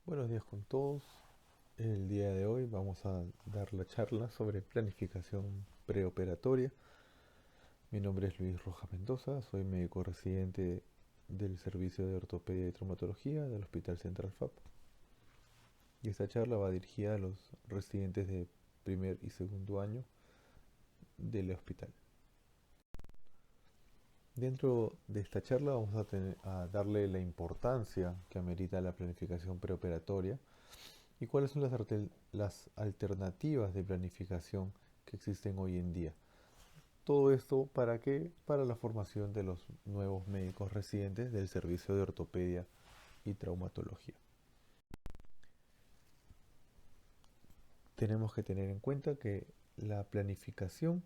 Buenos días con todos. El día de hoy vamos a dar la charla sobre planificación preoperatoria. Mi nombre es Luis Rojas Mendoza, soy médico residente del Servicio de Ortopedia y Traumatología del Hospital Central FAP. Y esta charla va dirigida a los residentes de primer y segundo año del hospital. Dentro de esta charla vamos a darle la importancia que amerita la planificación preoperatoria y cuáles son las alternativas de planificación que existen hoy en día. Todo esto para qué? Para la formación de los nuevos médicos residentes del servicio de ortopedia y traumatología. Tenemos que tener en cuenta que la planificación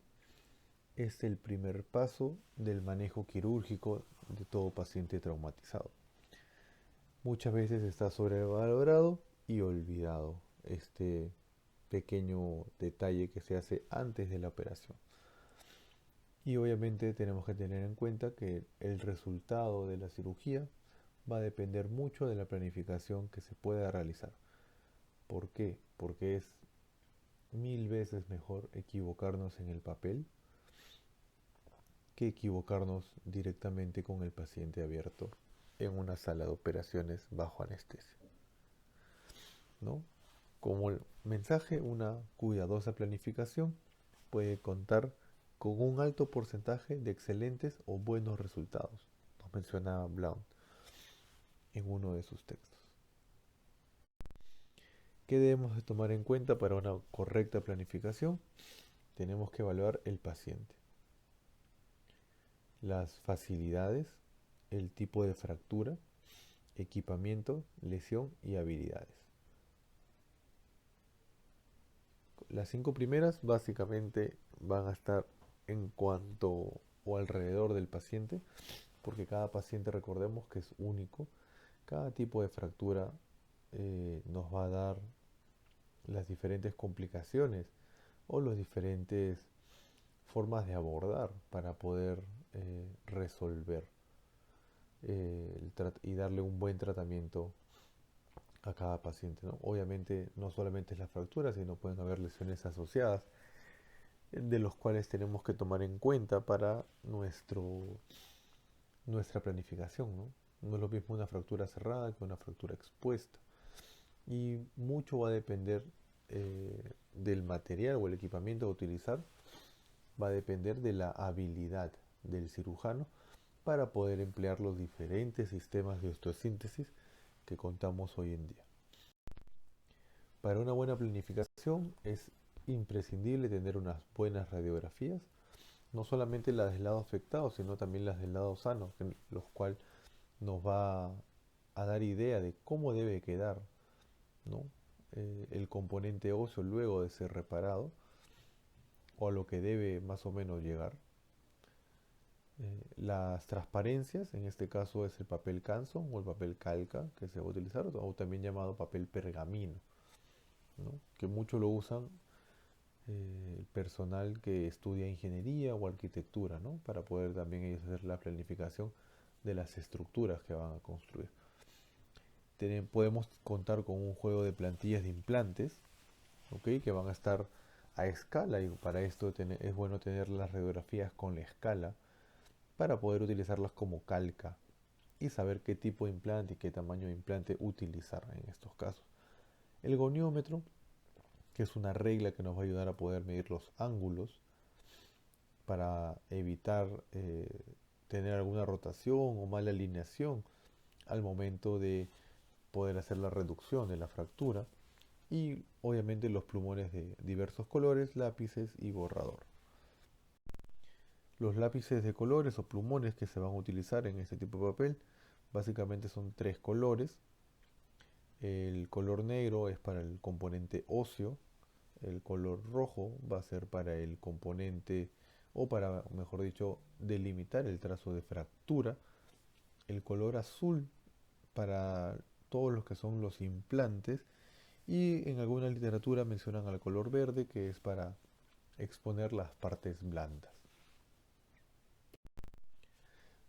es el primer paso del manejo quirúrgico de todo paciente traumatizado. Muchas veces está sobrevalorado y olvidado este pequeño detalle que se hace antes de la operación. Y obviamente tenemos que tener en cuenta que el resultado de la cirugía va a depender mucho de la planificación que se pueda realizar. ¿Por qué? Porque es mil veces mejor equivocarnos en el papel que equivocarnos directamente con el paciente abierto en una sala de operaciones bajo anestesia, ¿no? Como el mensaje, una cuidadosa planificación puede contar con un alto porcentaje de excelentes o buenos resultados, nos mencionaba Blount en uno de sus textos. ¿Qué debemos de tomar en cuenta para una correcta planificación? Tenemos que evaluar el paciente, las facilidades, el tipo de fractura, equipamiento, lesión y habilidades. Las 5 primeras básicamente van a estar en cuanto o alrededor del paciente, porque cada paciente recordemos que es único. Cada tipo de fractura nos va a dar las diferentes complicaciones o las diferentes formas de abordar para poder resolver y darle un buen tratamiento a cada paciente, ¿no? Obviamente no solamente es la fractura, sino pueden haber lesiones asociadas de los cuales tenemos que tomar en cuenta para nuestra planificación, ¿no? No es lo mismo una fractura cerrada que una fractura expuesta. Y mucho va a depender del material o el equipamiento a utilizar, va a depender de la habilidad del cirujano para poder emplear los diferentes sistemas de osteosíntesis que contamos hoy en día. Para una buena planificación es imprescindible tener unas buenas radiografías, no solamente las del lado afectado, sino también las del lado sano, los cuales nos va a dar idea de cómo debe quedar, ¿no? El componente óseo luego de ser reparado o a lo que debe más o menos llegar. Las transparencias, en este caso es el papel Canson o el papel calca que se va a utilizar, o también llamado papel pergamino, ¿no? Que muchos lo usan el personal que estudia ingeniería o arquitectura, ¿no? Para poder también ellos hacer la planificación de las estructuras que van a construir. Podemos contar con un juego de plantillas de implantes, ¿ok? Que van a estar a escala, y para esto es bueno tener las radiografías con la escala para poder utilizarlas como calca y saber qué tipo de implante y qué tamaño de implante utilizar en estos casos. El goniómetro, que es una regla que nos va a ayudar a poder medir los ángulos para evitar tener alguna rotación o mala alineación al momento de poder hacer la reducción de la fractura. Y obviamente los plumones de diversos colores, lápices y borrador. Los lápices de colores o plumones que se van a utilizar en este tipo de papel básicamente son tres colores. El color negro es para el componente óseo, el color rojo va a ser para el componente, o para, mejor dicho, delimitar el trazo de fractura, el color azul para todos los que son los implantes, y en alguna literatura mencionan al color verde, que es para exponer las partes blandas.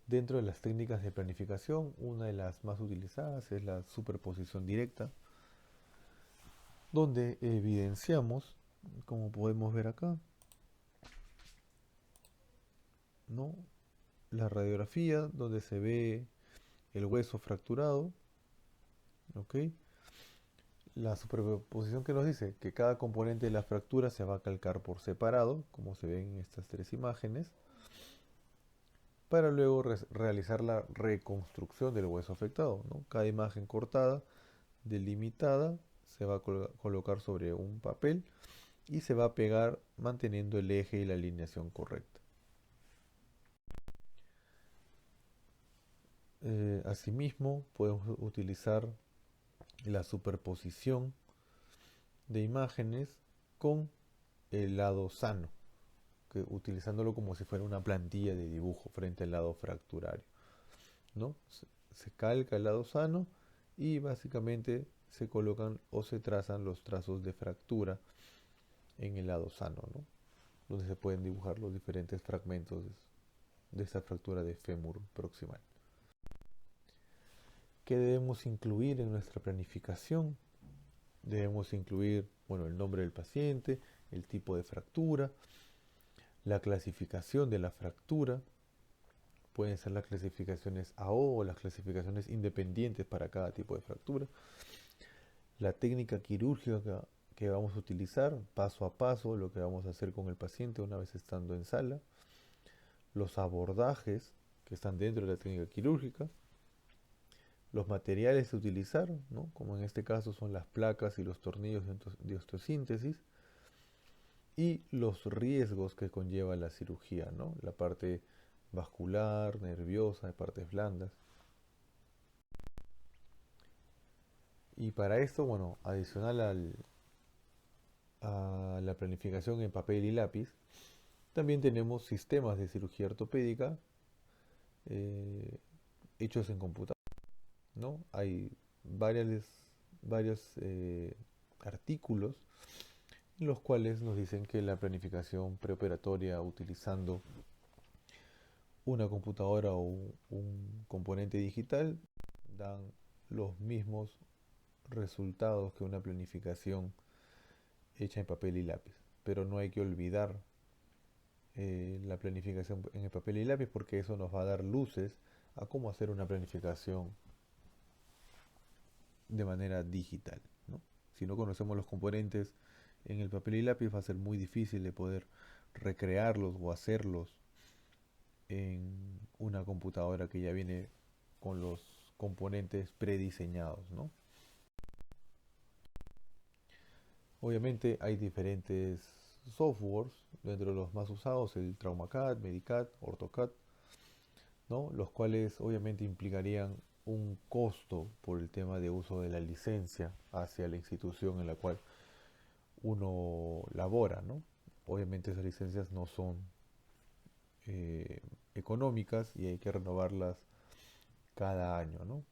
Dentro de las técnicas de planificación, una de las más utilizadas es la superposición directa, donde evidenciamos, como podemos ver acá, ¿no? La radiografía donde se ve el hueso fracturado, ¿ok? La superposición que nos dice que cada componente de la fractura se va a calcar por separado, como se ven en estas tres imágenes, para luego realizar la reconstrucción del hueso afectado, ¿no? Cada imagen cortada, delimitada, se va a colocar sobre un papel y se va a pegar manteniendo el eje y la alineación correcta. Asimismo, podemos utilizar la superposición de imágenes con el lado sano, que utilizándolo como si fuera una plantilla de dibujo frente al lado fracturario, ¿no? Se calca el lado sano y básicamente se colocan o se trazan los trazos de fractura en el lado sano, ¿no? Donde se pueden dibujar los diferentes fragmentos de esta fractura de fémur proximal. ¿Qué debemos incluir en nuestra planificación? Debemos incluir, bueno, el nombre del paciente, el tipo de fractura, la clasificación de la fractura. Pueden ser las clasificaciones AO o las clasificaciones independientes para cada tipo de fractura. La técnica quirúrgica que vamos a utilizar, paso a paso, lo que vamos a hacer con el paciente una vez estando en sala. Los abordajes que están dentro de la técnica quirúrgica. Los materiales a utilizar, ¿no? Como en este caso son las placas y los tornillos de osteosíntesis, y los riesgos que conlleva la cirugía, ¿no? La parte vascular, nerviosa, de partes blandas. Y para esto, bueno, adicional a la planificación en papel y lápiz, también tenemos sistemas de cirugía ortopédica eh, hechos en computadora, ¿no? Hay varios artículos en los cuales nos dicen que la planificación preoperatoria utilizando una computadora o un componente digital dan los mismos resultados que una planificación hecha en papel y lápiz. Pero no hay que olvidar la planificación en el papel y lápiz porque eso nos va a dar luces a cómo hacer una planificación de manera digital, ¿no? Si no conocemos los componentes en el papel y lápiz va a ser muy difícil de poder recrearlos o hacerlos en una computadora que ya viene con los componentes prediseñados, ¿no? Obviamente hay diferentes softwares, dentro de los más usados el TraumaCAD, Medicad, OrthoCAD, ¿no? Los cuales obviamente implicarían un costo por el tema de uso de la licencia hacia la institución en la cual uno labora, ¿no? Obviamente esas licencias no son eh, económicas y hay que renovarlas cada año, ¿no?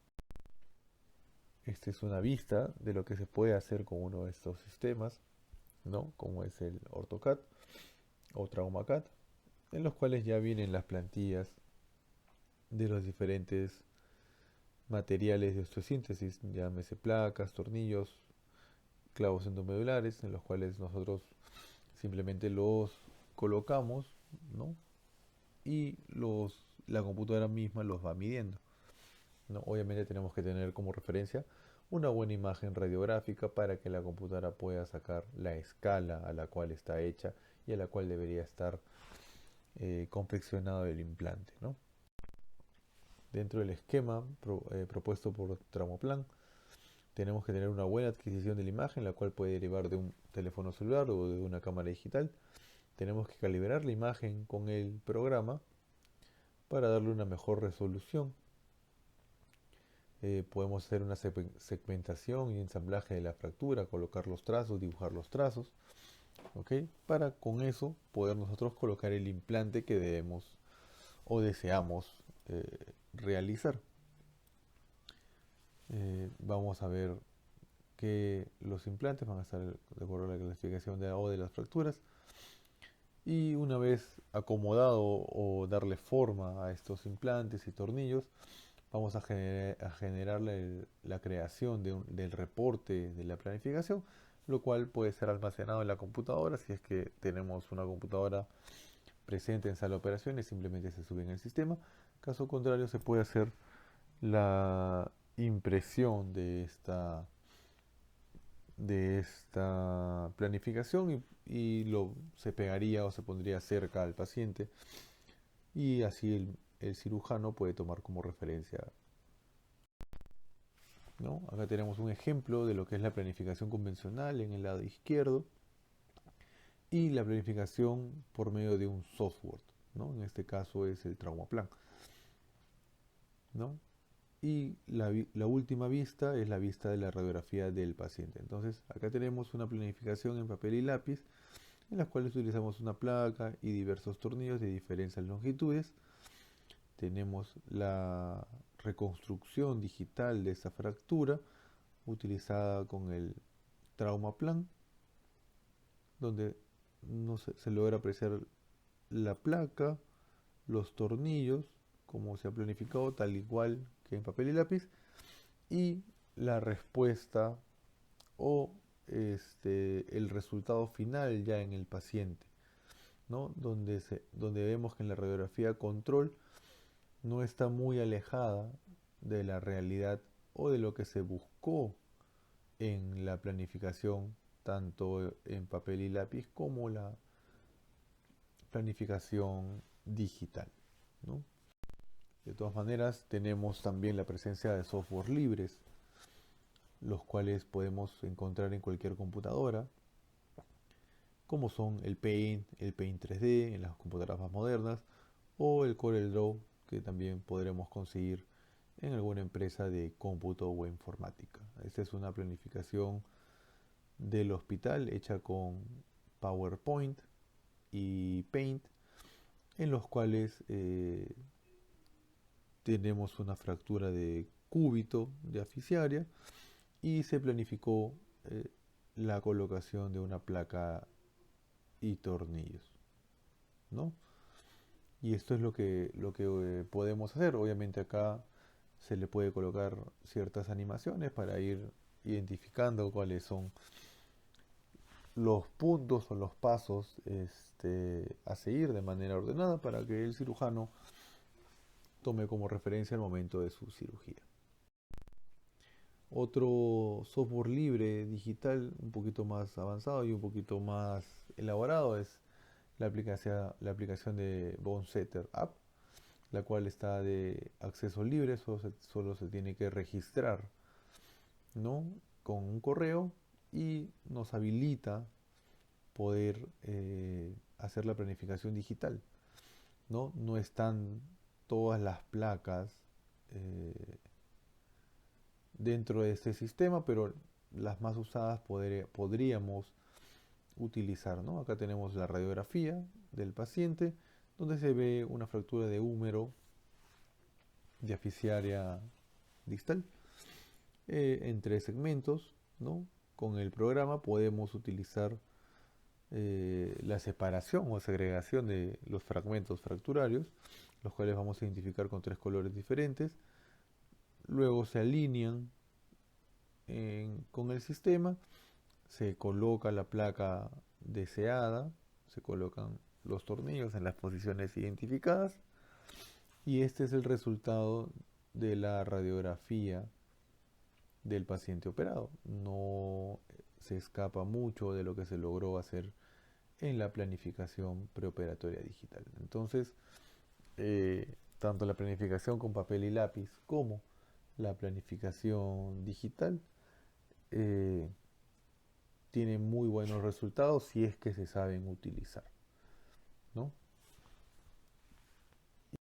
Esta es una vista de lo que se puede hacer con uno de estos sistemas, ¿no? Como es el OrthoCAD o TraumaCAD, en los cuales ya vienen las plantillas de los diferentes materiales de osteosíntesis, llámese placas, tornillos, clavos endomedulares, en los cuales nosotros simplemente los colocamos, ¿no? Y la computadora misma los va midiendo, ¿no? Obviamente tenemos que tener como referencia una buena imagen radiográfica para que la computadora pueda sacar la escala a la cual está hecha y a la cual debería estar confeccionado el implante, ¿no? Dentro del esquema propuesto por Traumaplan, tenemos que tener una buena adquisición de la imagen, la cual puede derivar de un teléfono celular o de una cámara digital. Tenemos que calibrar la imagen con el programa para darle una mejor resolución. Podemos hacer una segmentación y ensamblaje de la fractura, colocar los trazos, dibujar los trazos, ¿ok? Para con eso poder nosotros colocar el implante que debemos o deseamos realizar. Vamos a ver que los implantes van a estar de acuerdo a la clasificación de AO de las fracturas. Y una vez acomodado o darle forma a estos implantes y tornillos, vamos a generar la creación del reporte de la planificación, lo cual puede ser almacenado en la computadora. Si es que tenemos una computadora presente en sala de operaciones, simplemente se sube en el sistema. Caso contrario, se puede hacer la impresión de esta planificación y se pegaría o se pondría cerca al paciente, y así el cirujano puede tomar como referencia, ¿no? Acá tenemos un ejemplo de lo que es la planificación convencional en el lado izquierdo y la planificación por medio de un software, ¿no? En este caso es el Traumaplan, ¿no? Y la última vista es la vista de la radiografía del paciente. Entonces acá tenemos una planificación en papel y lápiz en las cuales utilizamos una placa y diversos tornillos de diferentes longitudes. Tenemos la reconstrucción digital de esta fractura utilizada con el Traumaplan, donde se logra apreciar la placa, los tornillos, como se ha planificado, tal igual que en papel y lápiz, y la respuesta o el resultado final ya en el paciente, ¿no? Donde vemos que en la radiografía control no está muy alejada de la realidad o de lo que se buscó en la planificación, tanto en papel y lápiz como la planificación digital, ¿no? De todas maneras, tenemos también la presencia de software libres, los cuales podemos encontrar en cualquier computadora, como son el Paint 3D en las computadoras más modernas, o el CorelDRAW, que también podremos conseguir en alguna empresa de cómputo o informática. Esta es una planificación del hospital hecha con PowerPoint y Paint, en los cuales tenemos una fractura de cúbito de aficiaria y se planificó eh, la colocación de una placa y tornillos, ¿no? Y esto es lo que podemos hacer. Obviamente acá se le puede colocar ciertas animaciones para ir identificando cuáles son los puntos o los pasos a seguir de manera ordenada para que el cirujano tome como referencia el momento de su cirugía. Otro software libre digital un poquito más avanzado y un poquito más elaborado es la aplicación de Bonesetter App, la cual está de acceso libre. Solo se tiene que registrar, ¿no? Con un correo, y nos habilita poder hacer la planificación digital, ¿no? No están todas las placas eh, dentro de este sistema, pero las más usadas podríamos utilizar, ¿no? Acá tenemos la radiografía del paciente, donde se ve una fractura de húmero diaficiaria distal en 3 segmentos, ¿no? Con el programa podemos utilizar la separación o segregación de los fragmentos fracturarios, los cuales vamos a identificar con 3 colores diferentes. Luego se alinean con el sistema, se coloca la placa deseada, se colocan los tornillos en las posiciones identificadas, y este es el resultado de la radiografía del paciente operado. No se escapa mucho de lo que se logró hacer en la planificación preoperatoria digital. Entonces, tanto la planificación con papel y lápiz como la planificación digital eh, tienen muy buenos resultados si es que se saben utilizar, ¿no?